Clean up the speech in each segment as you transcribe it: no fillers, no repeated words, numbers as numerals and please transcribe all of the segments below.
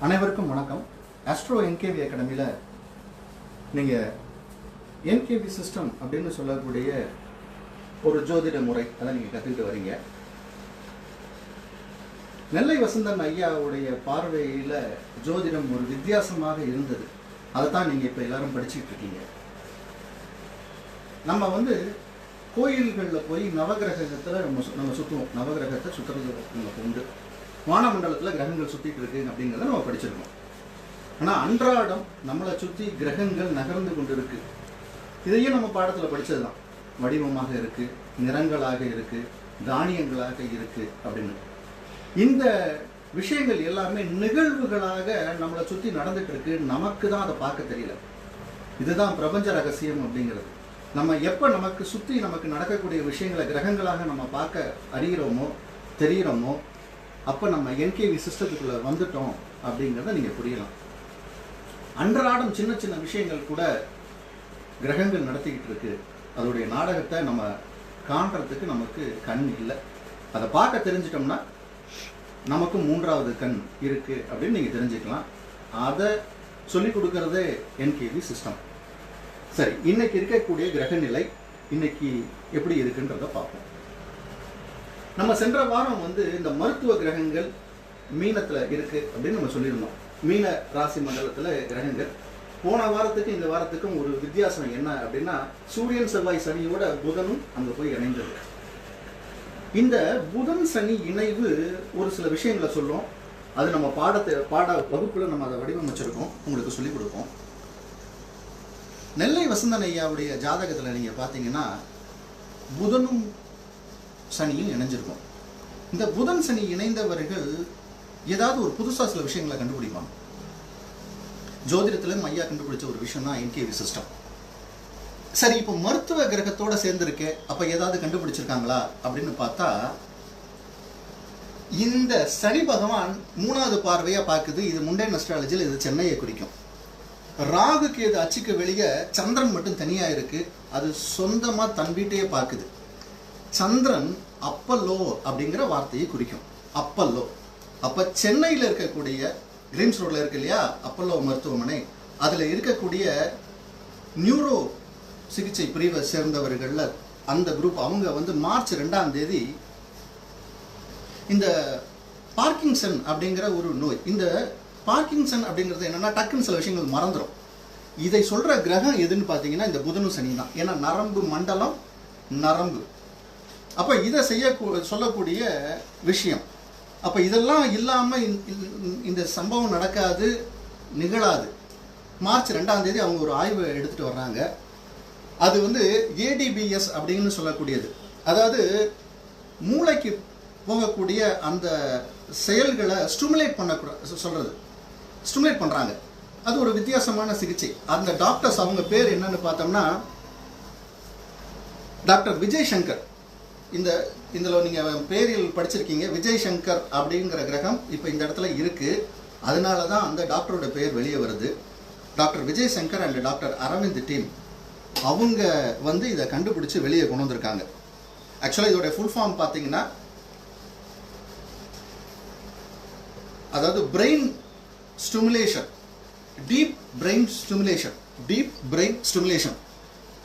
அனைவருக்கும் வணக்கம். Astro NKV அகாடமியில் நீங்கள் என்கேவி சிஸ்டம் அப்படின்னு சொல்லக்கூடிய ஒரு ஜோதிட முறை அதை நீங்கள் கற்றுக்கிட்டு வரீங்க. நெல்லை வசந்தன் ஐயாவுடைய பார்வையில் ஜோதிடம் ஒரு வித்தியாசமாக இருந்தது. அதை தான் நீங்கள் இப்போ எல்லாரும் படிச்சுட்டு இருக்கீங்க. நம்ம கோயில்களில் போய் நவகிரகத்தில் நம்ம சுற்றுவோம். நவகிரகத்தை சுற்றுறது நமக்கு உண்டு. வானமண்டலத்தில் கிரகங்கள் சுற்றிட்டு இருக்கு அப்படிங்கிறத நம்ம படிச்சிருக்கோம். ஆனால் அன்றாடம் நம்மளை சுற்றி கிரகங்கள் நகர்ந்து கொண்டு இருக்கு. இதையும் நம்ம பாடத்தில் படித்தது தான். வடிவமாக இருக்குது, நிறங்களாக இருக்குது, தானியங்களாக இருக்குது அப்படின்னு. இந்த விஷயங்கள் எல்லாமே நிகழ்வுகளாக நம்மளை சுற்றி நடந்துட்டு இருக்கு. நமக்கு தான் அதை பார்க்க தெரியல. இதுதான் பிரபஞ்ச ரகசியம் அப்படிங்கிறது. நம்ம எப்போ நமக்கு சுற்றி நமக்கு நடக்கக்கூடிய விஷயங்களை கிரகங்களாக நம்ம பார்க்க அறிகிறோமோ தெரிகிறோமோ அப்போ நம்ம என்கேவி சிஸ்டத்துக்குள்ளே வந்துட்டோம் அப்படிங்கிறத நீங்கள் புரியலாம். அன்றாடம் சின்ன சின்ன விஷயங்கள் கூட கிரகங்கள் நடத்திக்கிட்டு இருக்கு. அதோடைய நாடகத்தை நம்ம காண்றதுக்கு நமக்கு கண் இல்லை. அதை பார்க்க தெரிஞ்சிட்டோம்னா நமக்கு மூன்றாவது கண் இருக்குது அப்படின்னு நீங்கள் தெரிஞ்சுக்கலாம். அதை சொல்லிக் கொடுக்கறதே என்கேவி சிஸ்டம். சரி, இன்னைக்கு இருக்கக்கூடிய கிரகநிலை இன்னைக்கு எப்படி இருக்குன்றத பார்ப்போம். நம்ம சென்ற வாரம் இந்த மருத்துவ கிரகங்கள் மீனத்தில் இருக்கு அப்படின்னு நம்ம சொல்லியிருந்தோம். மீன ராசி மண்டலத்தில் கிரகங்கள். போன வாரத்துக்கு இந்த வாரத்துக்கும் ஒரு வித்தியாசம் என்ன அப்படின்னா, சூரியன் செவ்வாய் சனியோட புதனும் அங்கே போய் இணைந்தது. இந்த புதன் சனி இணைவு ஒரு சில விஷயங்களை சொல்லும். அது நம்ம பாட வகுப்புல நம்ம அதை வடிவமைச்சிருக்கோம், உங்களுக்கு சொல்லிக் கொடுப்போம். நெல்லை வசந்தன் ஐயாவுடைய ஜாதகத்தில் நீங்கள் பார்த்தீங்கன்னா புதனும் சனியும் இணைஞ்சிருக்கும். இந்த புதன் சனி இணைந்தவர்கள் ஏதாவது ஒரு புதுசாக சில விஷயங்களை கண்டுபிடிப்பாங்க. ஜோதிடத்திலும் ஐயா கண்டுபிடிச்ச ஒரு விஷயம் தான் என்கேவி சிஸ்டம். சரி, இப்போ மருத்துவ கிரகத்தோட சேர்ந்துருக்கு, அப்போ ஏதாவது கண்டுபிடிச்சிருக்காங்களா அப்படின்னு பார்த்தா, இந்த சனி பகவான் 3வது பார்வையாக பார்க்குது. இது முண்டன் அஸ்ட்ராலஜியில் இது சென்னையை குறிக்கும். ராகுக்கு இது அச்சுக்கு வெளியே சந்திரன் மட்டும் தனியாக இருக்கு. அது சொந்தமாக தன் வீட்டையே பார்க்குது. சந்திரன் அப்பல்லோ அப்படிங்கிற வார்த்தையை குறிக்கும். அப்பல்லோ. அப்போ சென்னையில் இருக்கக்கூடிய கிரீம்ஸ் ரோட்ல இருக்கு இல்லையா அப்பல்லோ மருத்துவமனை, அதில் இருக்கக்கூடிய நியூரோ சிகிச்சை பிரிவை சேர்ந்தவர்களில் அந்த குரூப் அவங்க மார்ச் 2ஆம் தேதி இந்த பார்க்கின்சன் அப்படிங்கிற ஒரு நோய். இந்த பார்க்கின்சன் அப்படிங்கிறது என்னன்னா, டக்குன்னு சில விஷயங்கள் மறந்துடும். இதை சொல்ற கிரகம் எதுன்னு பார்த்தீங்கன்னா இந்த புதனும் சனி தான். ஏன்னா நரம்பு மண்டலம், நரம்பு. அப்போ இதை சொல்லக்கூடிய விஷயம். அப்போ இதெல்லாம் இல்லாமல் இந்த சம்பவம் நடக்காது, நிகழாது. மார்ச் 2ஆம் தேதி அவங்க ஒரு ஆய்வு எடுத்துகிட்டு வர்றாங்க. அது ஏடிபிஎஸ் அப்படின்னு சொல்லக்கூடியது. அதாவது மூளைக்கு போகக்கூடிய அந்த செயல்களை ஸ்டிமுலேட் பண்ணுறாங்க. அது ஒரு வித்தியாசமான சிகிச்சை. அந்த டாக்டர்ஸ் அவங்க பேர் என்னன்னு பார்த்தோம்னா டாக்டர் விஜய் சங்கர். இதில் நீங்கள் பேரில் படிச்சிருக்கீங்க. விஜய் சங்கர் அப்படிங்கிற கிரகம் இப்போ இந்த இடத்துல இருக்குது. அதனால தான் அந்த டாக்டரோட பேர் வெளியே வருது. Doctor Vijay Shankar and doctor Aravind team அவங்க இதை கண்டுபிடிச்சி வெளியே கொண்டு வந்திருக்காங்க. ஆக்சுவலாக இதோட ஃபுல் ஃபார்ம் பார்த்தீங்கன்னா, அதாவது brain stimulation, deep brain stimulation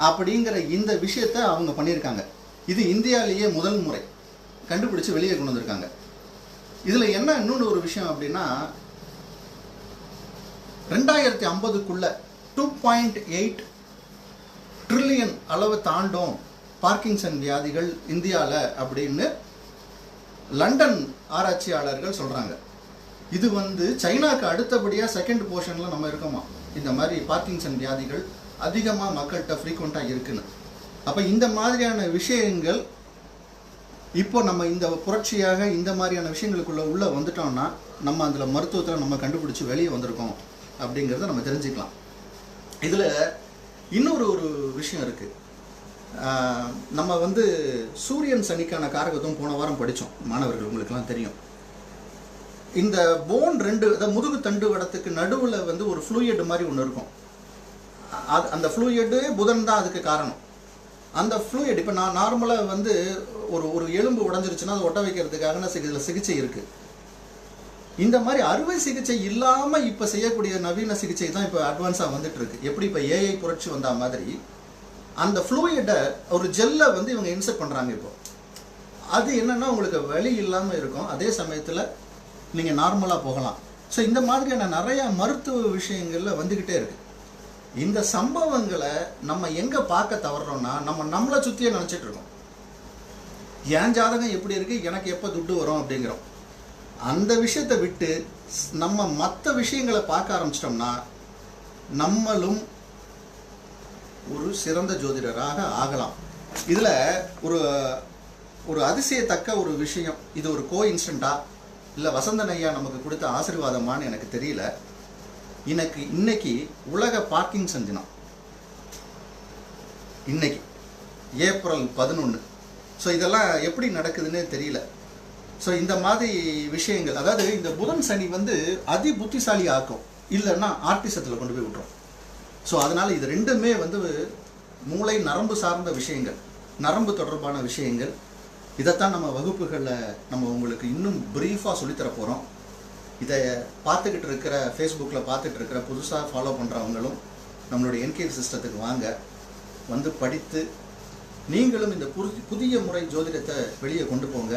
அப்படிங்கிற இந்த விஷயத்தை அவங்க பண்ணியிருக்காங்க. இது இந்தியாவிலேயே முதல் முறை கண்டுபிடிச்சு வெளியே கொண்டு வந்திருக்காங்க. இதில் என்ன இன்னொன்று ஒரு விஷயம் அப்படின்னா, 2050க்குள்ள 2.8 ட்ரில்லியன் அளவு தாண்டும் பார்க்கின்சன் வியாதிகள் இந்தியாவில் அப்படின்னு லண்டன் ஆராய்ச்சியாளர்கள் சொல்கிறாங்க. இது சைனாக்கு அடுத்தபடியாக செகண்ட் போர்ஷனில் நம்ம இருக்கோமா, இந்த மாதிரி பார்க்கின்சன் வியாதிகள் அதிகமாக மக்கள்கிட்ட ஃப்ரீக்வெண்ட்டாக இருக்குன்னு. அப்போ இந்த மாதிரியான விஷயங்கள் இப்போ நம்ம இந்த புரட்சியாக இந்த மாதிரியான விஷயங்களுக்குள்ள வந்துட்டோம்னா நம்ம அதில் மருத்துவத்தில் நம்ம கண்டுபிடிச்சி வெளியே வந்திருக்கோம் அப்படிங்கிறத நம்ம தெரிஞ்சுக்கலாம். இதில் இன்னொரு விஷயம் இருக்குது. நம்ம சூரியன் சனிக்கான காரகத்துவம் போன வாரம் படித்தோம் மாணவர்கள், உங்களுக்கெல்லாம் தெரியும். இந்த போன் முதுகு தண்டு வடத்துக்கு நடுவில் ஒரு ஃப்ளூயிட் மாதிரி ஒன்று இருக்கும். அந்த ஃப்ளூயிடு புதன் தான் அதுக்கு காரணம். அந்த ஃப்ளூயிட் இப்போ நான் நார்மலாக ஒரு எலும்பு உடஞ்சிருச்சுன்னா அதை ஒட்ட வைக்கிறதுக்காக இதில் சிகிச்சை இருக்குது. இந்த மாதிரி அறுவை சிகிச்சை இல்லாமல் இப்போ செய்யக்கூடிய நவீன சிகிச்சை தான் இப்போ அட்வான்ஸாக வந்துட்டு இருக்கு. எப்படி இப்போ ஏஐ புரட்சி வந்த மாதிரி அந்த ஃப்ளூயிடை ஒரு ஜெல்லை வந்து இவங்க இன்செர்ட் பண்ணுறாங்க. இப்போ அது என்னன்னா உங்களுக்கு வலி இல்லாமல் இருக்கும், அதே சமயத்தில் நீங்கள் நார்மலாக போகலாம். ஸோ இந்த மாதிரியான நிறையா மருத்துவ விஷயங்களில் வந்துக்கிட்டே இருக்கு. இந்த சம்பவங்களை நம்ம எங்கே பார்க்க தவறுறோம்னா நம்மளை சுற்றியே நினச்சிட்டு இருக்கோம். என் ஜாதகம் எப்படி இருக்கு, எனக்கு எப்போ துட்டு வரும் அப்படிங்கிறோம். அந்த விஷயத்தை விட்டு நம்ம மற்ற விஷயங்களை பார்க்க ஆரம்பிச்சிட்டோம்னா நம்மளும் ஒரு சிறந்த ஜோதிடராக ஆகலாம். இதில் ஒரு ஒரு அதிசயத்தக்க ஒரு விஷயம், இது ஒரு கோ இன்ஸ்டண்டா இல்லை வசந்தன் ஐயா நமக்கு கொடுத்த ஆசீர்வாதமானு எனக்கு தெரியல. இன்னைக்கு உலக பார்க்கின்சன் தினம், இன்னைக்கு ஏப்ரல் 11. ஸோ இதெல்லாம் எப்படி நடக்குதுன்னு தெரியல. ஸோ இந்த மாதிரி விஷயங்கள், அதாவது இந்த புதன் சனி வந்து அதி புத்திசாலி ஆக்கும், இல்லைன்னா ஆர்டிசத்தில் கொண்டு போய் விட்டுரும். ஸோ அதனால் இது ரெண்டுமே வந்து மூளை நரம்பு சார்ந்த விஷயங்கள், நரம்பு தொடர்பான விஷயங்கள். இதைத்தான் நம்ம வகுப்புகளில் நம்ம உங்களுக்கு இன்னும் ப்ரீஃபாக சொல்லித்தர போகிறோம். இதை பார்த்துக்கிட்டு இருக்கிற ஃபேஸ்புக்கில் பார்த்துட்டு இருக்கிற புதுசாக ஃபாலோ பண்ணுறவங்களும் நம்மளுடைய என்கேவி சிஸ்டத்துக்கு வாங்க, வந்து படித்து நீங்களும் இந்த புதிய முறை ஜோதிடத்தை வெளியே கொண்டு போங்க.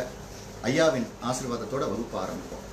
ஐயாவின் ஆசீர்வாதத்தோட வகுப்பு ஆரம்பிப்போம்.